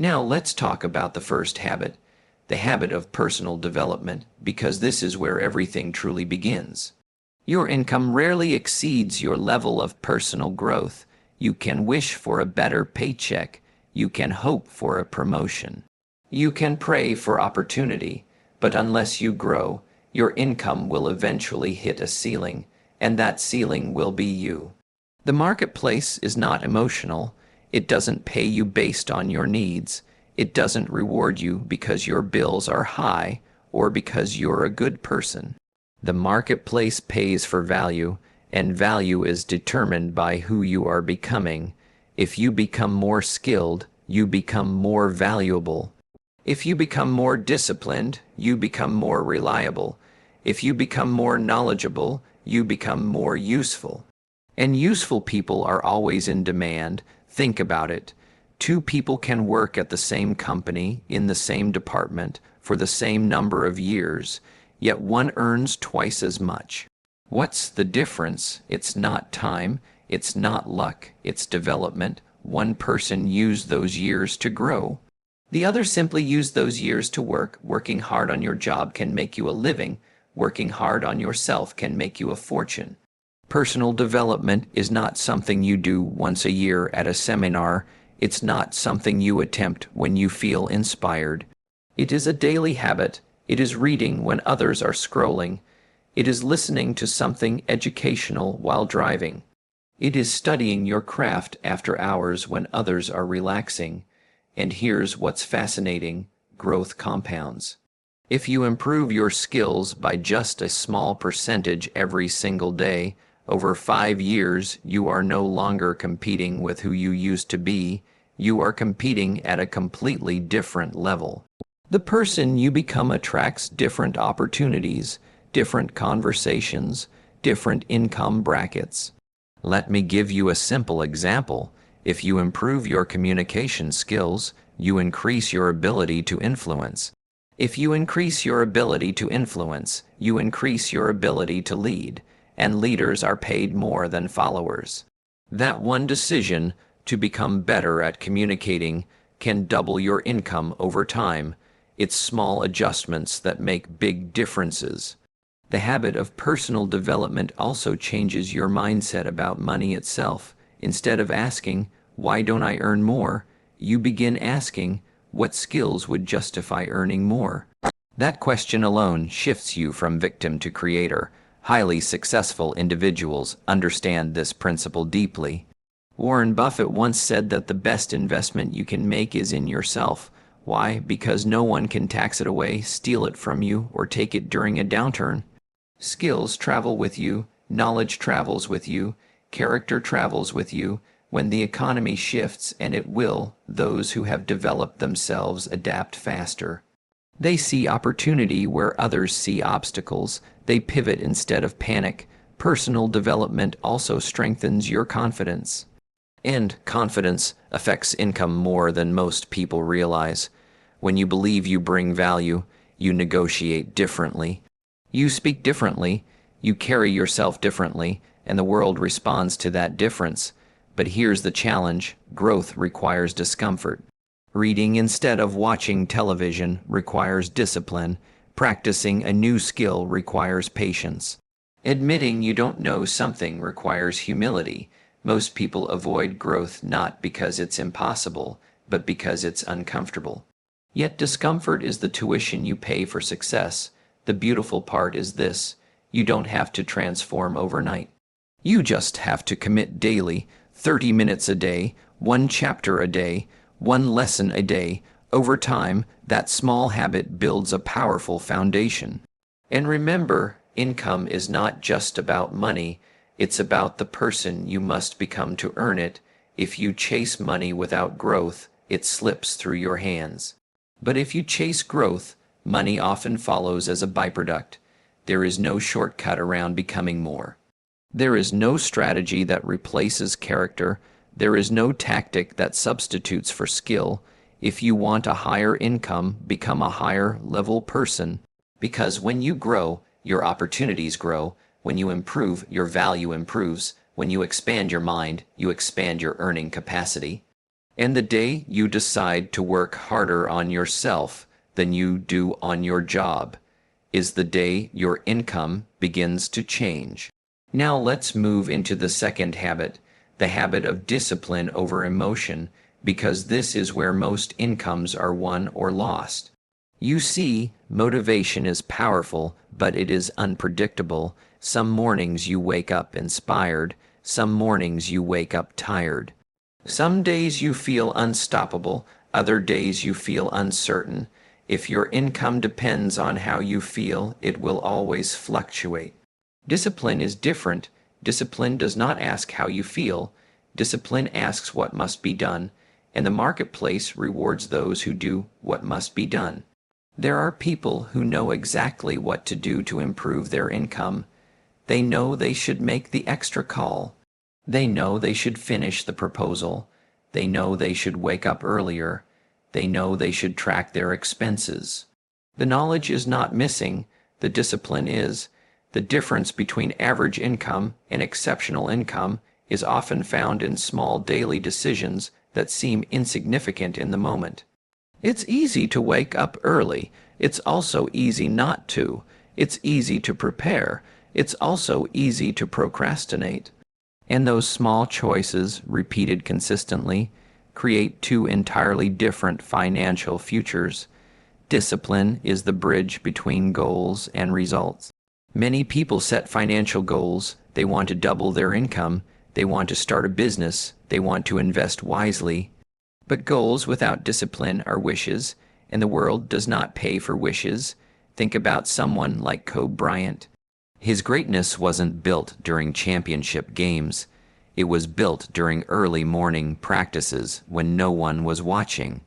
Now let's talk about the first habit, the habit of personal development, because this is where everything truly begins. Your income rarely exceeds your level of personal growth. You can wish for a better paycheck. You can hope for a promotion. You can pray for opportunity, but unless you grow, your income will eventually hit a ceiling, and that ceiling will be you. The marketplace is not emotional. It doesn't pay you based on your needs. It doesn't reward you because your bills are high or because you're a good person. The marketplace pays for value, and value is determined by who you are becoming. If you become more skilled, you become more valuable. If you become more disciplined, you become more reliable. If you become more knowledgeable, you become more useful. And useful people are always in demand. Think about it. Two people can work at the same company, in the same department, for the same number of years, yet one earns twice as much. What's the difference? It's not time, it's not luck, it's development. One person used those years to grow. The other simply used those years to work. Working hard on your job can make you a living. Working hard on yourself can make you a fortune. Personal development is not something you do once a year at a seminar. It's not something you attempt when you feel inspired. It is a daily habit. It is reading when others are scrolling. It is listening to something educational while driving. It is studying your craft after hours when others are relaxing. And here's what's fascinating: growth compounds. If you improve your skills by just a small percentage every single day, over 5 years, you are no longer competing with who you used to be. You are competing at a completely different level. The person you become attracts different opportunities, different conversations, different income brackets. Let me give you a simple example. If you improve your communication skills, you increase your ability to influence. If you increase your ability to influence, you increase your ability to lead, and leaders are paid more than followers. That one decision to become better at communicating can double your income over time. It's small adjustments that make big differences. The habit of personal development also changes your mindset about money itself. Instead of asking, "Why don't I earn more?" you begin asking, "What skills would justify earning more?" That question alone shifts you from victim to creator. Highly successful individuals understand this principle deeply. Warren Buffett once said that the best investment you can make is in yourself. Why? Because no one can tax it away, steal it from you, or take it during a downturn. Skills travel with you, knowledge travels with you, character travels with you. When the economy shifts, and it will, those who have developed themselves adapt faster. They see opportunity where others see obstacles. They pivot instead of panic. Personal development also strengthens your confidence. And confidence affects income more than most people realize. When you believe you bring value, you negotiate differently. You speak differently, you carry yourself differently, and the world responds to that difference. But here's the challenge: growth requires discomfort. Reading instead of watching television requires discipline. Practicing a new skill requires patience. Admitting you don't know something requires humility. Most people avoid growth not because it's impossible, but because it's uncomfortable. Yet discomfort is the tuition you pay for success. The beautiful part is this: you don't have to transform overnight. You just have to commit daily, 30 minutes a day, 1 chapter a day, 1 lesson a day. Over time, that small habit builds a powerful foundation. And remember, income is not just about money. It's about the person you must become to earn it. If you chase money without growth, it slips through your hands. But if you chase growth, money often follows as a byproduct. There is no shortcut around becoming more. There is no strategy that replaces character. There is no tactic that substitutes for skill. If you want a higher income, become a higher level person. Because when you grow, your opportunities grow. When you improve, your value improves. When you expand your mind, you expand your earning capacity. And the day you decide to work harder on yourself than you do on your job is the day your income begins to change. Now let's move into the second habit, the habit of discipline over emotion, because this is where most incomes are won or lost. You see, motivation is powerful, but it is unpredictable. Some mornings you wake up inspired, some mornings you wake up tired. Some days you feel unstoppable, other days you feel uncertain. If your income depends on how you feel, it will always fluctuate. Discipline is different. Discipline does not ask how you feel. Discipline asks what must be done, and the marketplace rewards those who do what must be done. There are people who know exactly what to do to improve their income. They know they should make the extra call. They know they should finish the proposal. They know they should wake up earlier. They know they should track their expenses. The knowledge is not missing. The discipline is. The difference between average income and exceptional income is often found in small daily decisions that seem insignificant in the moment. It's easy to wake up early. It's also easy not to. It's easy to prepare. It's also easy to procrastinate. And those small choices, repeated consistently, create two entirely different financial futures. Discipline is the bridge between goals and results. Many people set financial goals. They want to double their income. They want to start a business. They want to invest wisely. But goals without discipline are wishes, and the world does not pay for wishes. Think about someone like Kobe Bryant. His greatness wasn't built during championship games. It was built during early morning practices when no one was watching.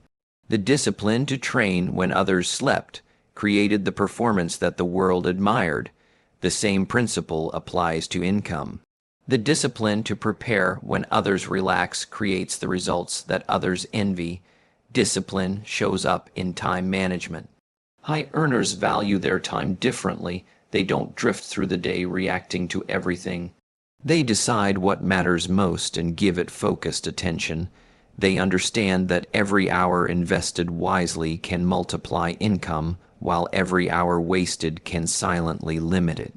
The discipline to train when others slept created the performance that the world admired. The same principle applies to income. The discipline to prepare when others relax creates the results that others envy. Discipline shows up in time management. High earners value their time differently. They don't drift through the day reacting to everything. They decide what matters most and give it focused attention. They understand that every hour invested wisely can multiply income, while every hour wasted can silently limit it.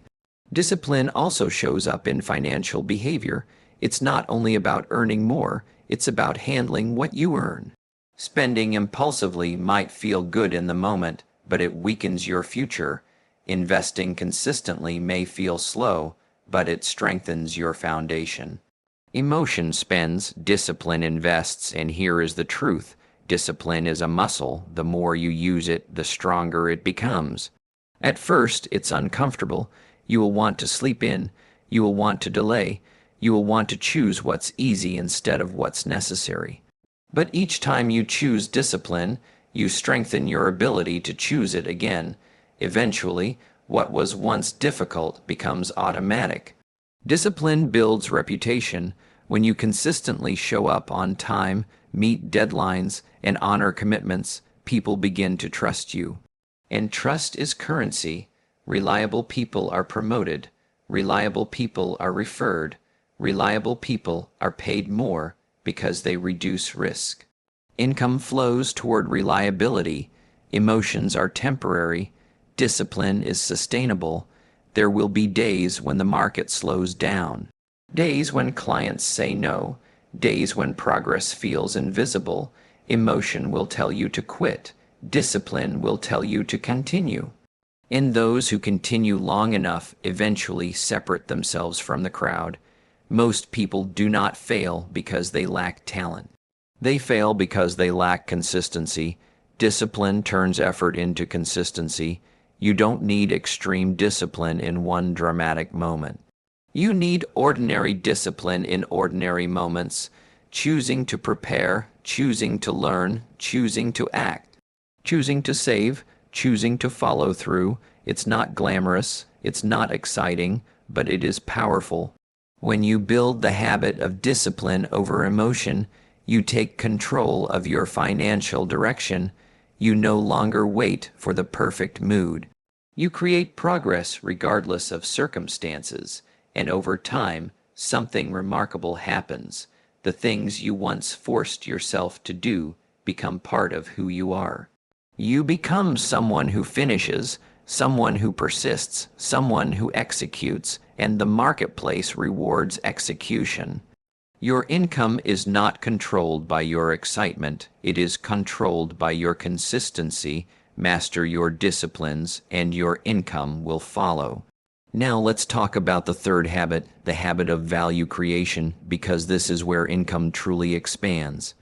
Discipline also shows up in financial behavior. It's not only about earning more, it's about handling what you earn. Spending impulsively might feel good in the moment, but it weakens your future. Investing consistently may feel slow, but it strengthens your foundation. Emotion spends, discipline invests, and here is the truth. Discipline is a muscle. The more you use it, the stronger it becomes. At first, it's uncomfortable. You will want to sleep in. You will want to delay. You will want to choose what's easy instead of what's necessary. But each time you choose discipline, you strengthen your ability to choose it again. Eventually, what was once difficult becomes automatic. Discipline builds reputation. When you consistently show up on time, meet deadlines, and honor commitments, people begin to trust you. And trust is currency. Reliable people are promoted. Reliable people are referred. Reliable people are paid more because they reduce risk. Income flows toward reliability. Emotions are temporary. Discipline is sustainable. There will be days when the market slows down. Days when clients say no. Days when progress feels invisible. Emotion will tell you to quit. Discipline will tell you to continue. And those who continue long enough eventually separate themselves from the crowd. Most people do not fail because they lack talent. They fail because they lack consistency. Discipline turns effort into consistency. You don't need extreme discipline in one dramatic moment. You need ordinary discipline in ordinary moments, choosing to prepare, choosing to learn, choosing to act, choosing to save, choosing to follow through. It's not glamorous, it's not exciting, but it is powerful. When you build the habit of discipline over emotion, you take control of your financial direction. You no longer wait for the perfect mood. You create progress regardless of circumstances, and over time, something remarkable happens. The things you once forced yourself to do become part of who you are. You become someone who finishes, someone who persists, someone who executes, and the marketplace rewards execution. Your income is not controlled by your excitement, it is controlled by your consistency. Master your disciplines, and your income will follow. Now let's talk about the third habit, the habit of value creation, because this is where income truly expands.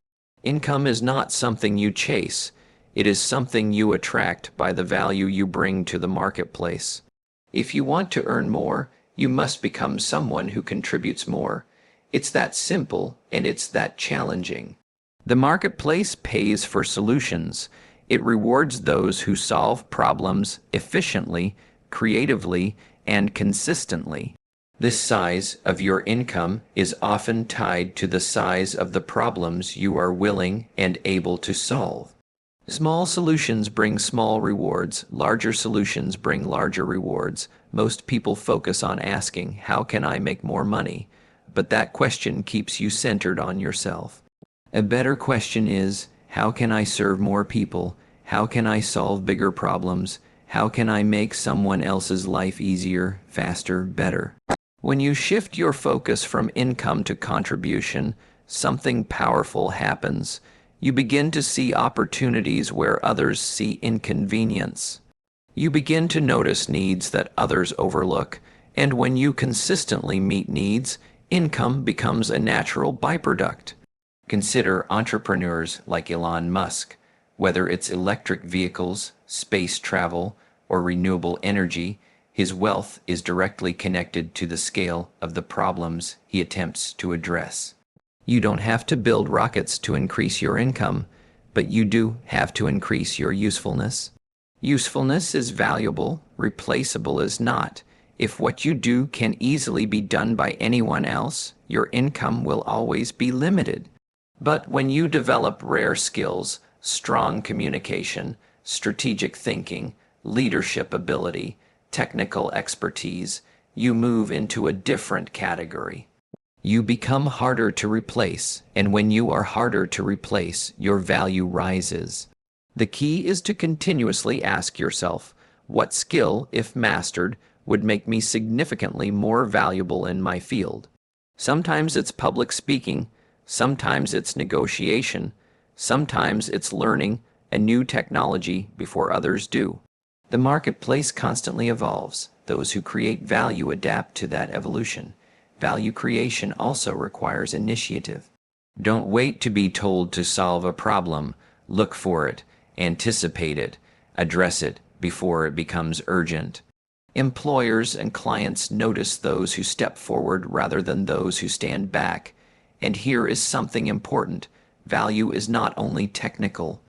Income is not something you chase, it is something you attract by the value you bring to the marketplace. If you want to earn more, you must become someone who contributes more. It's that simple, and it's that challenging. The marketplace pays for solutions. It rewards those who solve problems efficiently, creatively, and consistently. This size of your income is often tied to the size of the problems you are willing and able to solve. Small solutions bring small rewards, larger solutions bring larger rewards. Most people focus on asking, how can I make more money? But that question keeps you centered on yourself. A better question is, how can I serve more people? How can I solve bigger problems? How can I make someone else's life easier, faster, better? When you shift your focus from income to contribution, something powerful happens. You begin to see opportunities where others see inconvenience. You begin to notice needs that others overlook, and when you consistently meet needs, income becomes a natural byproduct. Consider entrepreneurs like Elon Musk. Whether it's electric vehicles, space travel, or renewable energy, his wealth is directly connected to the scale of the problems he attempts to address. You don't have to build rockets to increase your income, but you do have to increase your usefulness. Usefulness is valuable, replaceable is not. If what you do can easily be done by anyone else, your income will always be limited. But when you develop rare skills, strong communication, strategic thinking, leadership ability, technical expertise, you move into a different category. You become harder to replace, and when you are harder to replace, your value rises. The key is to continuously ask yourself, what skill, if mastered, would make me significantly more valuable in my field? Sometimes it's public speaking, sometimes it's negotiation, sometimes it's learning a new technology before others do. The marketplace constantly evolves. Those who create value adapt to that evolution. Value creation also requires initiative. Don't wait to be told to solve a problem. Look for it, anticipate it, address it before it becomes urgent. Employers and clients notice those who step forward rather than those who stand back. And here is something important. Value is not only technical,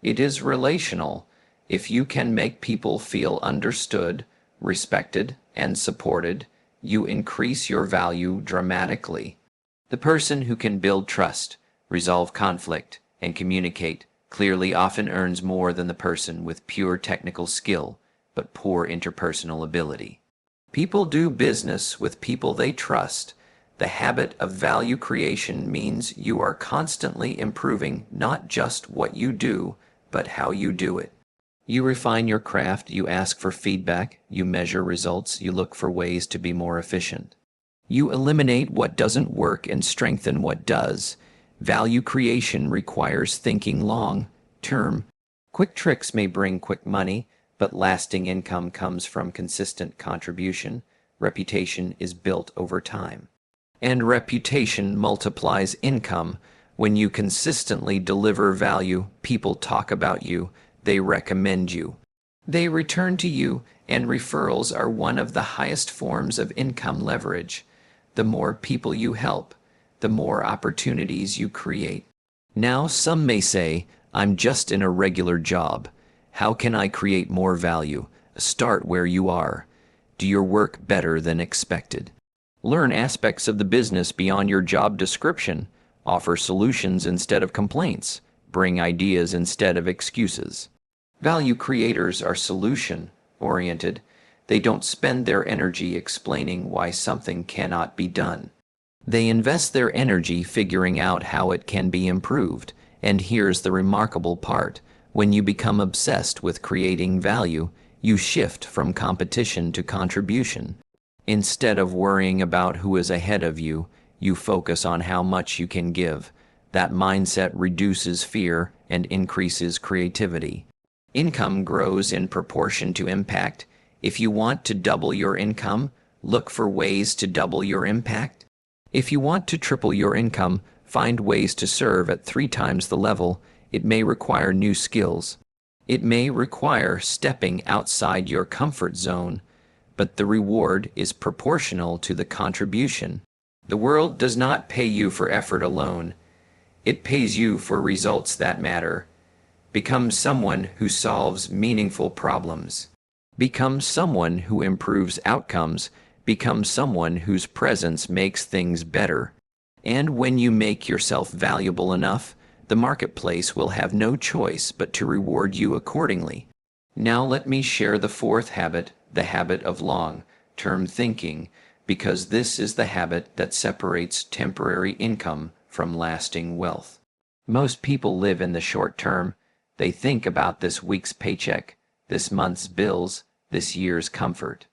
it is relational. If you can make people feel understood, respected, and supported, you increase your value dramatically. The person who can build trust, resolve conflict, and communicate clearly often earns more than the person with pure technical skill but poor interpersonal ability. People do business with people they trust. The habit of value creation means you are constantly improving not just what you do, but how you do it. You refine your craft, you ask for feedback, you measure results, you look for ways to be more efficient. You eliminate what doesn't work and strengthen what does. Value creation requires thinking long term. Quick tricks may bring quick money, but lasting income comes from consistent contribution. Reputation is built over time. And reputation multiplies income. When you consistently deliver value, people talk about you, they recommend you. They return to you, and referrals are one of the highest forms of income leverage. The more people you help, the more opportunities you create. Now, some may say, I'm just in a regular job. How can I create more value? Start where you are. Do your work better than expected. Learn aspects of the business beyond your job description. Offer solutions instead of complaints. Bring ideas instead of excuses. Value creators are solution-oriented. They don't spend their energy explaining why something cannot be done. They invest their energy figuring out how it can be improved. And here's the remarkable part. When you become obsessed with creating value, you shift from competition to contribution. Instead of worrying about who is ahead of you, you focus on how much you can give. That mindset reduces fear and increases creativity. Income grows in proportion to impact. If you want to double your income, look for ways to double your impact. If you want to triple your income, find ways to serve at 3 times the level. It may require new skills. It may require stepping outside your comfort zone, but the reward is proportional to the contribution. The world does not pay you for effort alone. It pays you for results that matter. Become someone who solves meaningful problems. Become someone who improves outcomes. Become someone whose presence makes things better. And when you make yourself valuable enough, the marketplace will have no choice but to reward you accordingly. Now let me share the 4th habit, the habit of long-term thinking, because this is the habit that separates temporary income from lasting wealth. Most people live in the short term. They think about this week's paycheck, this month's bills, this year's comfort.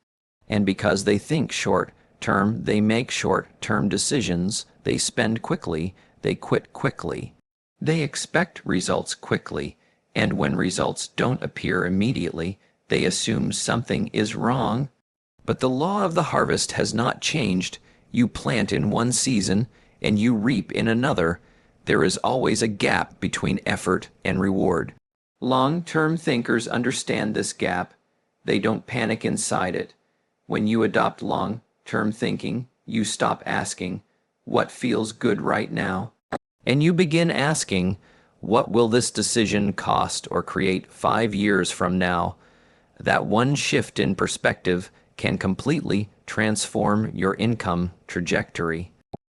And because they think short term, they make short-term decisions, they spend quickly, they quit quickly. They expect results quickly, and when results don't appear immediately, they assume something is wrong. But the law of the harvest has not changed. You plant in one season, and you reap in another. There is always a gap between effort and reward. Long-term thinkers understand this gap. They don't panic inside it. When you adopt long-term thinking, you stop asking, "What feels good right now?" And you begin asking, "What will this decision cost or create 5 years from now?" That one shift in perspective can completely transform your income trajectory.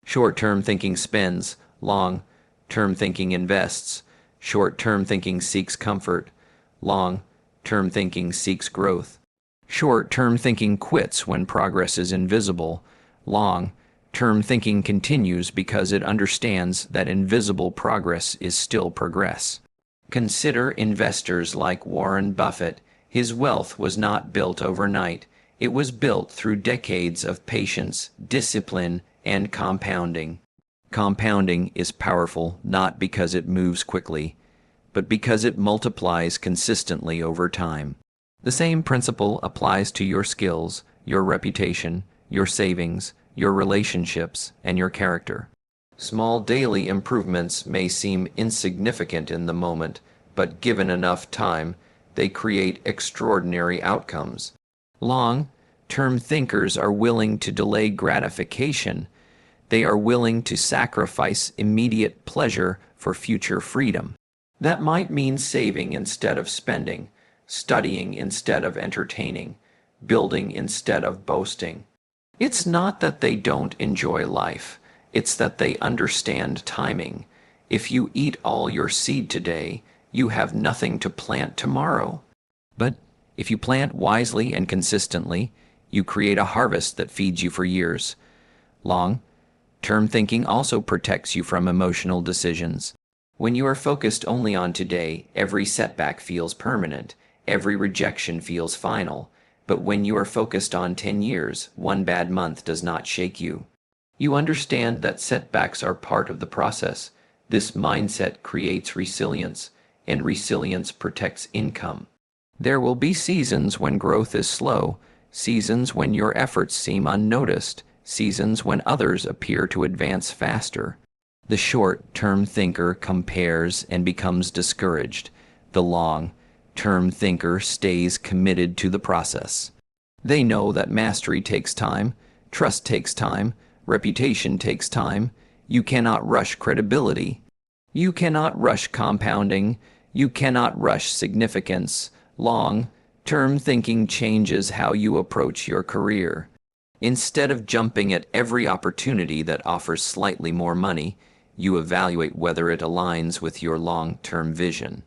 Short-term thinking spends, long-term thinking invests. Short-term thinking seeks comfort, long-term thinking seeks growth. Short-term thinking quits when progress is invisible. Long-term thinking continues because it understands that invisible progress is still progress. Consider investors like Warren Buffett. His wealth was not built overnight. It was built through decades of patience, discipline, and compounding. Compounding is powerful not because it moves quickly, but because it multiplies consistently over time. The same principle applies to your skills, your reputation, your savings, your relationships, and your character. Small daily improvements may seem insignificant in the moment, but given enough time, they create extraordinary outcomes. Long-term thinkers are willing to delay gratification. They are willing to sacrifice immediate pleasure for future freedom. That might mean saving instead of spending, studying instead of entertaining, building instead of boasting. It's not that they don't enjoy life. It's that they understand timing. If you eat all your seed today, you have nothing to plant tomorrow. But if you plant wisely and consistently, you create a harvest that feeds you for years. Long-term thinking also protects you from emotional decisions. When you are focused only on today, every setback feels permanent, every rejection feels final. But when you are focused on 10 years, one bad month does not shake you. You understand that setbacks are part of the process. This mindset creates resilience, and resilience protects income. There will be seasons when growth is slow, seasons when your efforts seem unnoticed, seasons when others appear to advance faster. The short-term thinker compares and becomes discouraged. The long-term thinker stays committed to the process. They know that mastery takes time, trust takes time, reputation takes time. You cannot rush credibility. You cannot rush compounding. You cannot rush significance. Long-term thinking changes how you approach your career. Instead of jumping at every opportunity that offers slightly more money, you evaluate whether it aligns with your long-term vision.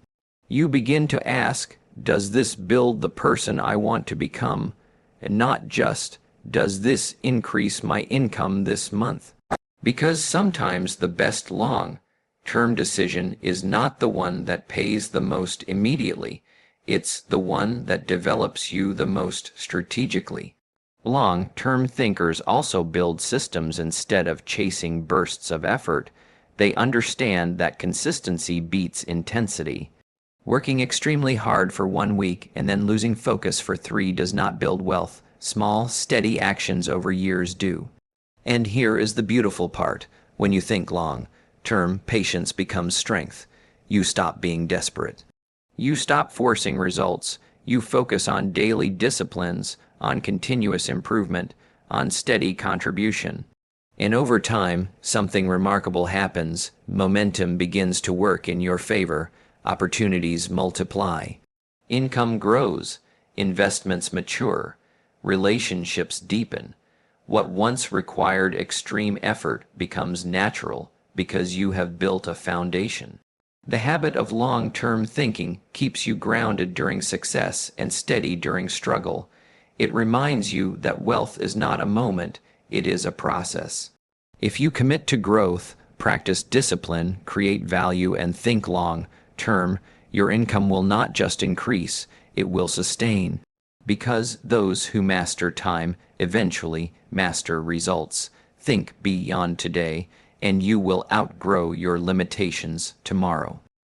You begin to ask, does this build the person I want to become? And not just, does this increase my income this month? Because sometimes the best long-term decision is not the one that pays the most immediately, it's the one that develops you the most strategically. Long-term thinkers also build systems instead of chasing bursts of effort. They understand that consistency beats intensity. Working extremely hard for 1 week and then losing focus for 3 does not build wealth. Small, steady actions over years do. And here is the beautiful part. When you think long-term, patience becomes strength. You stop being desperate. You stop forcing results. You focus on daily disciplines, on continuous improvement, on steady contribution. And over time, something remarkable happens. Momentum begins to work in your favor. Opportunities multiply. Income grows. Investments mature. Relationships deepen. What once required extreme effort becomes natural because you have built a foundation. The habit of long-term thinking keeps you grounded during success and steady during struggle. It reminds you that wealth is not a moment, it is a process. If you commit to growth, practice discipline, create value, and think long-term, your income will not just increase, it will sustain. Because those who master time eventually master results. Think beyond today, and you will outgrow your limitations tomorrow.